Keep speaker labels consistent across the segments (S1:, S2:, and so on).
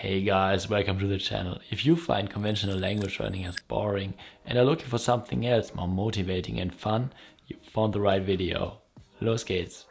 S1: Hey guys, welcome to the channel. If you find conventional language learning as boring and are looking for something else more motivating and fun, you found the right video. Los geht's!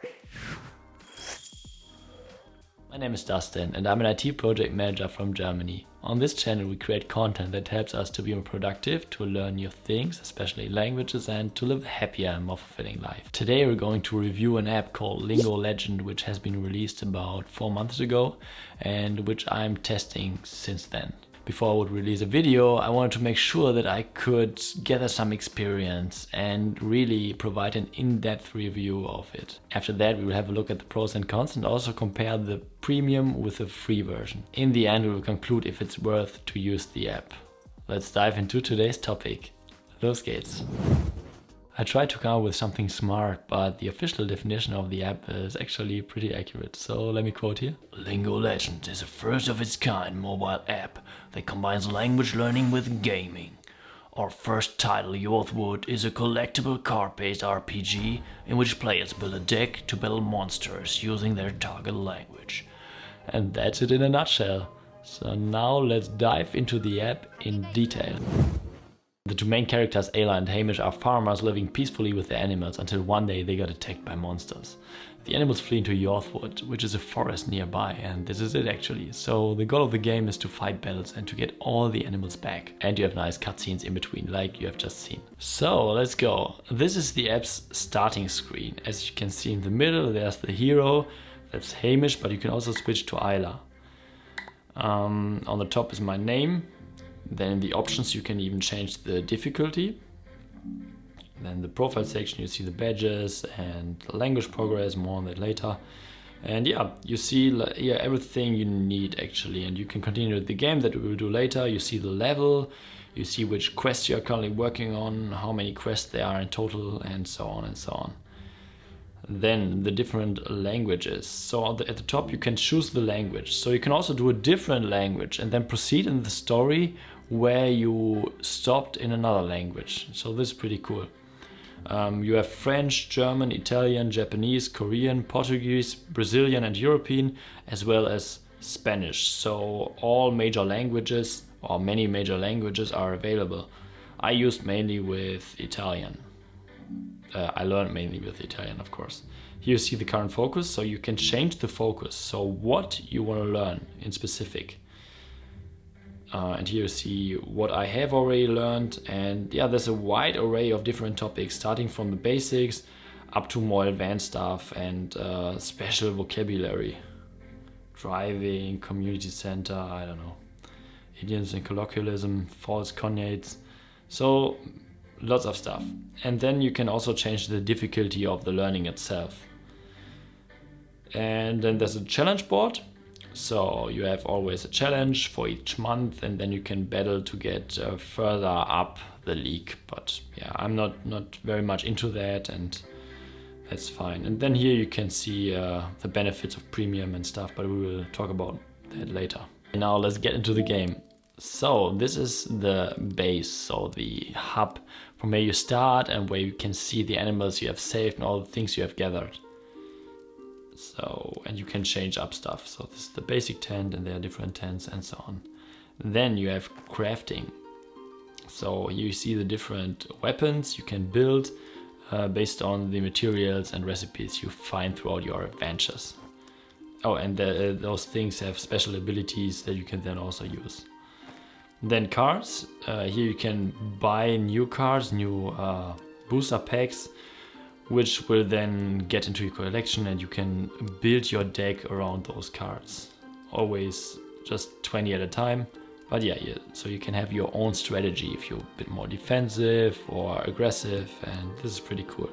S1: My name is Dustin and I'm an IT project manager from Germany. On this channel we create content that helps us to be more productive, to learn new things, especially languages, and to live a happier and more fulfilling life. Today we're going to review an app called Lingo Legend, which has been released about 4 months ago and which I'm testing since then. Before I would release a video, I wanted to make sure that I could gather some experience and really provide an in-depth review of it. After that, we will have a look at the pros and cons and also compare the premium with the free version. In the end, we will conclude if it's worth to use the app. Let's dive into today's topic. Los geht's! I tried to come up with something smart, but the official definition of the app is actually pretty accurate. So let me quote here. Lingo Legend is a first of its kind mobile app that combines language learning with gaming. Our first title, Youthwood, is a collectible card-based RPG in which players build a deck to battle monsters using their target language. And that's it in a nutshell. So now let's dive into the app in detail. The two main characters, Ayla and Hamish, are farmers living peacefully with their animals until one day they got attacked by monsters. The animals flee into Youthwood, which is a forest nearby, and this is it actually. So the goal of the game is to fight battles and to get all the animals back. And you have nice cutscenes in between, like you have just seen. So let's go. This is the app's starting screen. As you can see in the middle, there's the hero, that's Hamish, but you can also switch to Ayla. On the top is my name. Then in the options you can even change the difficulty. Then the profile section, you see the badges and language progress, more on that later. And yeah, you see everything you need actually, and you can continue the game that we will do later. You see the level, you see which quests you are currently working on, how many quests there are in total, and so on and so on. Then the different languages. So at the top you can choose the language. So you can also do a different language and then proceed in the story where you stopped in another language. So this is pretty cool. You have French, German, Italian, Japanese, Korean, Portuguese, Brazilian and European, as well as Spanish. So all major languages, or many major languages, are available. I used mainly with Italian. I learned mainly with Italian, of course. Here you see the current focus, so you can change the focus. So what you want to learn in specific. And here you see what I have already learned. And yeah, there's a wide array of different topics, starting from the basics up to more advanced stuff and special vocabulary. Driving, community center, I don't know. Idioms and colloquialism, false cognates. So lots of stuff. And then you can also change the difficulty of the learning itself. And then there's a challenge board. So you have always a challenge for each month, and then you can battle to get further up the league. But yeah, I'm not very much into that, and that's fine. And then here you can see the benefits of premium and stuff, but we will talk about that later. Now let's get into the game. So this is the base, so the hub from where you start and where you can see the animals you have saved and all the things you have gathered. So, and you can change up stuff. So this is the basic tent and there are different tents and so on. Then you have crafting. So you see the different weapons you can build based on the materials and recipes you find throughout your adventures. Oh, and those things have special abilities that you can then also use. Then cards. Here you can buy new cards, new booster packs, which will then get into your collection, and you can build your deck around those cards. Always just 20 at a time. But yeah, so you can have your own strategy if you're a bit more defensive or aggressive, and this is pretty cool.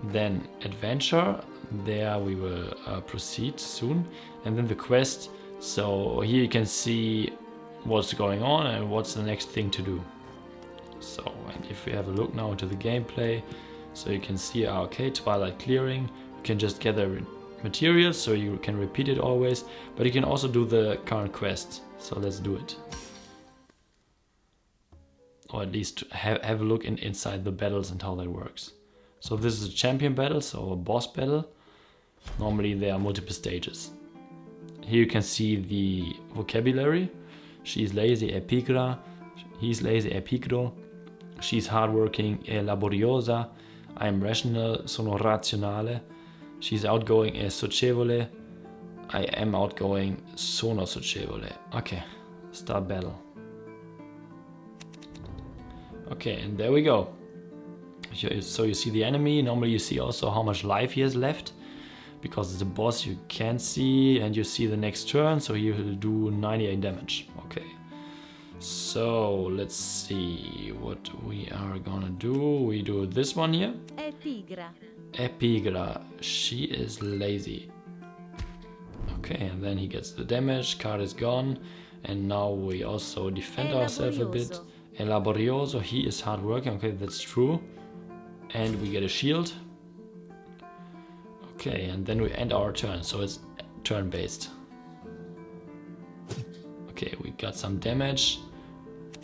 S1: Then adventure. There we will proceed soon. And then the quest. So here you can see what's going on and what's the next thing to do. So, and if we have a look now into the gameplay, so you can see, okay, Twilight Clearing, you can just gather materials, so you can repeat it always, but you can also do the current quest. So let's do it. Or at least have a look inside the battles and how that works. So this is a champion battle, so a boss battle. Normally there are multiple stages. Here you can see the vocabulary. She's lazy, è pigra. He's lazy, è pigro. She's hardworking, è laboriosa. I'm rational, sono razionale. She's outgoing, è socievole. I am outgoing, sono socievole. Okay, start battle. Okay, and there we go. So you see the enemy. Normally you see also how much life he has left. Because it's a boss you can see, and you see the next turn, so he will do 98 damage. Okay. So let's see what we are gonna do. We do this one here.
S2: È pigra.
S1: È pigra. She is lazy. Okay, and then he gets the damage. Card is gone. And now we also defend ourselves a bit. È laborioso. He is hardworking. Okay, that's true. And we get a shield. Okay, and then we end our turn, so it's turn-based. Okay, we got some damage,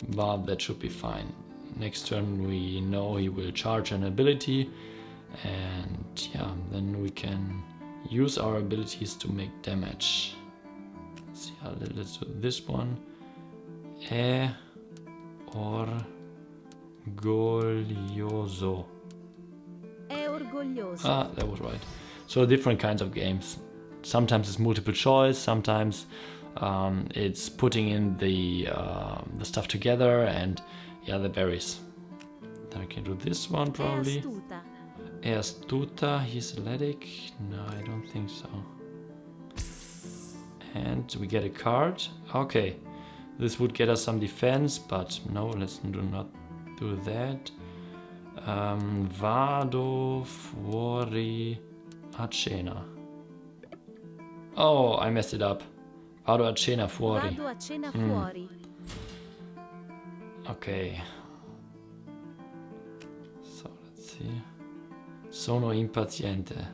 S1: but that should be fine. Next turn we know he will charge an ability, and yeah, then we can use our abilities to make damage. Let's see, let's do this one. È orgoglioso.
S2: È orgoglioso.
S1: Ah, that was right. So different kinds of games. Sometimes it's multiple choice, sometimes it's putting in the stuff together, and yeah, that varies. Then I can do this one probably.
S2: È astuta.
S1: È astuta, he's athletic. No, I don't think so. And we get a card. Okay, this would get us some defense, but no, let's not do that. Vado fuori a cena. Oh, I messed it up. Vado a cena fuori.
S2: Vado a cena fuori.
S1: Okay. So let's see. Sono impaziente.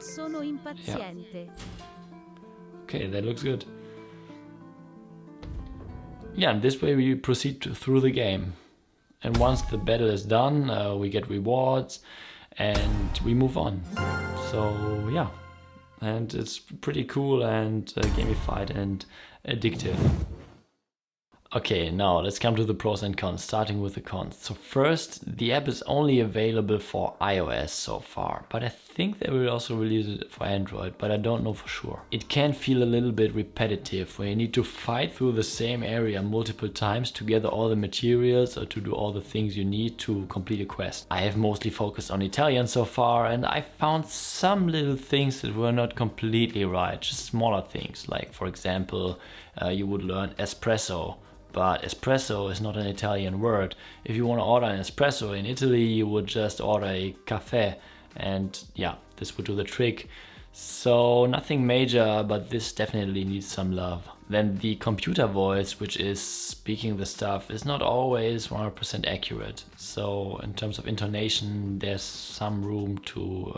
S2: Sono impaziente.
S1: Okay, that looks good. Yeah, and this way we proceed through the game. And once the battle is done, we get rewards and we move on. So yeah, and it's pretty cool and gamified and addictive. Okay, now let's come to the pros and cons, starting with the cons. So first, the app is only available for iOS so far, but I think they will also release it for Android, but I don't know for sure. It can feel a little bit repetitive, where you need to fight through the same area multiple times to gather all the materials or to do all the things you need to complete a quest. I have mostly focused on Italian so far, and I found some little things that were not completely right, just smaller things, like for example, you would learn espresso. But espresso is not an Italian word. If you want to order an espresso in Italy, you would just order a cafe, and yeah, this would do the trick. So nothing major, but this definitely needs some love. Then the computer voice, which is speaking the stuff, is not always 100% accurate. So in terms of intonation, there's some room to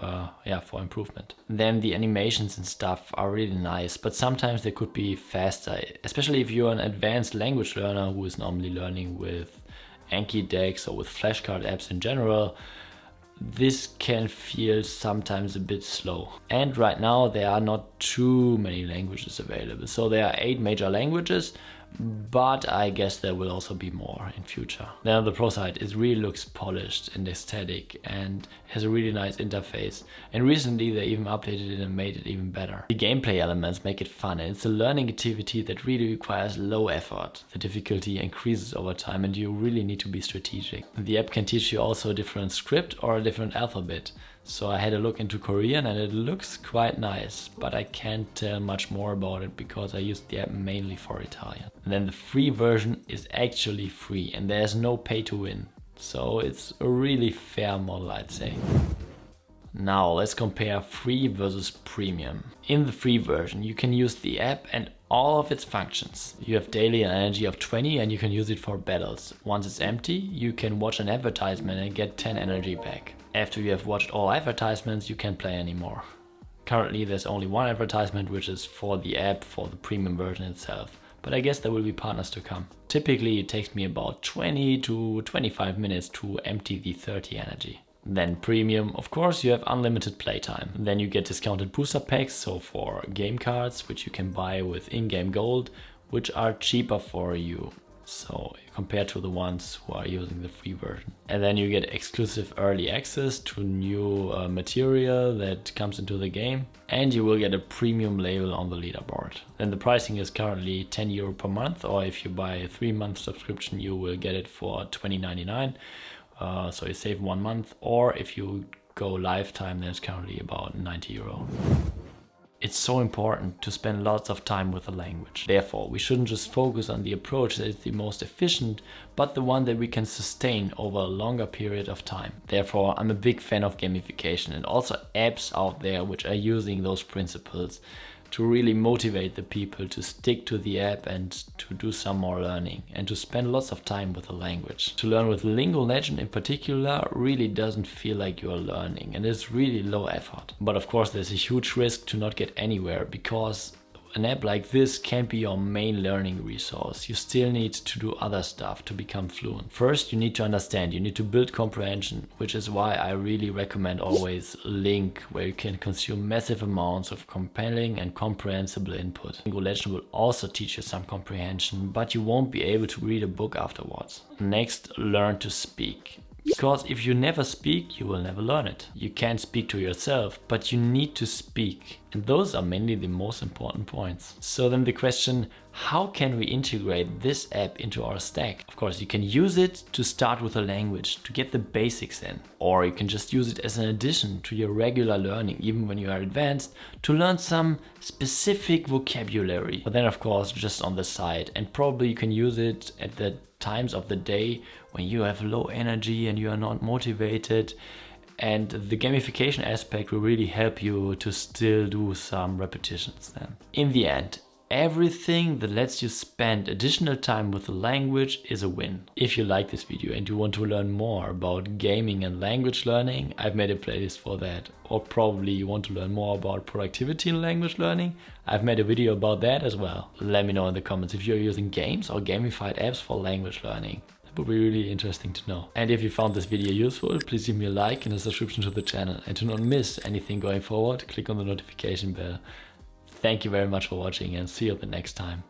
S1: for improvement. Then the animations and stuff are really nice, but sometimes they could be faster, especially if you're an advanced language learner who is normally learning with Anki decks or with flashcard apps in general. This can feel sometimes a bit slow. And right now there are not too many languages available. So there are 8 major languages, but I guess there will also be more in future. Then on the pro side, it really looks polished and aesthetic and has a really nice interface. And recently they even updated it and made it even better. The gameplay elements make it fun, and it's a learning activity that really requires low effort. The difficulty increases over time and you really need to be strategic. The app can teach you also a different script or a different alphabet. So I had a look into Korean and it looks quite nice, but I can't tell much more about it because I used the app mainly for Italian. And then the free version is actually free and there's no pay to win. So it's a really fair model, I'd say. Now let's compare free versus premium. In the free version you can use the app and all of its functions. You have daily energy of 20 and you can use it for battles. Once it's empty, you can watch an advertisement and get 10 energy back. After you have watched all advertisements, you can't play anymore. Currently there's only one advertisement, which is for the app, for the premium version itself. But I guess there will be partners to come. Typically it takes me about 20 to 25 minutes to empty the 30 energy. Then premium, of course, you have unlimited playtime. Then you get discounted booster packs, so for game cards, which you can buy with in-game gold, which are cheaper for you. So compared to the ones who are using the free version. And then you get exclusive early access to new material that comes into the game. And you will get a premium label on the leaderboard. Then the pricing is currently €10 per month, or if you buy a 3-month subscription, you will get it for $20.99. So you save 1 month, or if you go lifetime, then it's currently about €90. It's so important to spend lots of time with the language. Therefore, we shouldn't just focus on the approach that is the most efficient, but the one that we can sustain over a longer period of time. Therefore, I'm a big fan of gamification and also apps out there which are using those principles to really motivate the people to stick to the app and to do some more learning and to spend lots of time with the language. To learn with Lingo Legend in particular really doesn't feel like you are learning, and it's really low effort. But of course there's a huge risk to not get anywhere, because an app like this can't be your main learning resource. You still need to do other stuff to become fluent. First, you need to understand, you need to build comprehension, which is why I really recommend always Lingq, where you can consume massive amounts of compelling and comprehensible input. Lingo Legend will also teach you some comprehension, but you won't be able to read a book afterwards. Next, learn to speak. Because if you never speak, you will never learn it. You can't speak to yourself, but you need to speak. And those are mainly the most important points. So then the question, how can we integrate this app into our stack? Of course, you can use it to start with a language, to get the basics in. Or you can just use it as an addition to your regular learning, even when you are advanced, to learn some specific vocabulary. But then of course, just on the side. And probably you can use it at the times of the day when you have low energy and you are not motivated, and the gamification aspect will really help you to still do some repetitions then. In the end, everything that lets you spend additional time with the language is a win. If you like this video and you want to learn more about gaming and language learning, I've made a playlist for that. Or probably you want to learn more about productivity in language learning, I've made a video about that as well. Let me know in the comments if you're using games or gamified apps for language learning. That would be really interesting to know. And if you found this video useful, please give me a like and a subscription to the channel. And to not miss anything going forward, click on the notification bell. Thank you very much for watching, and see you the next time.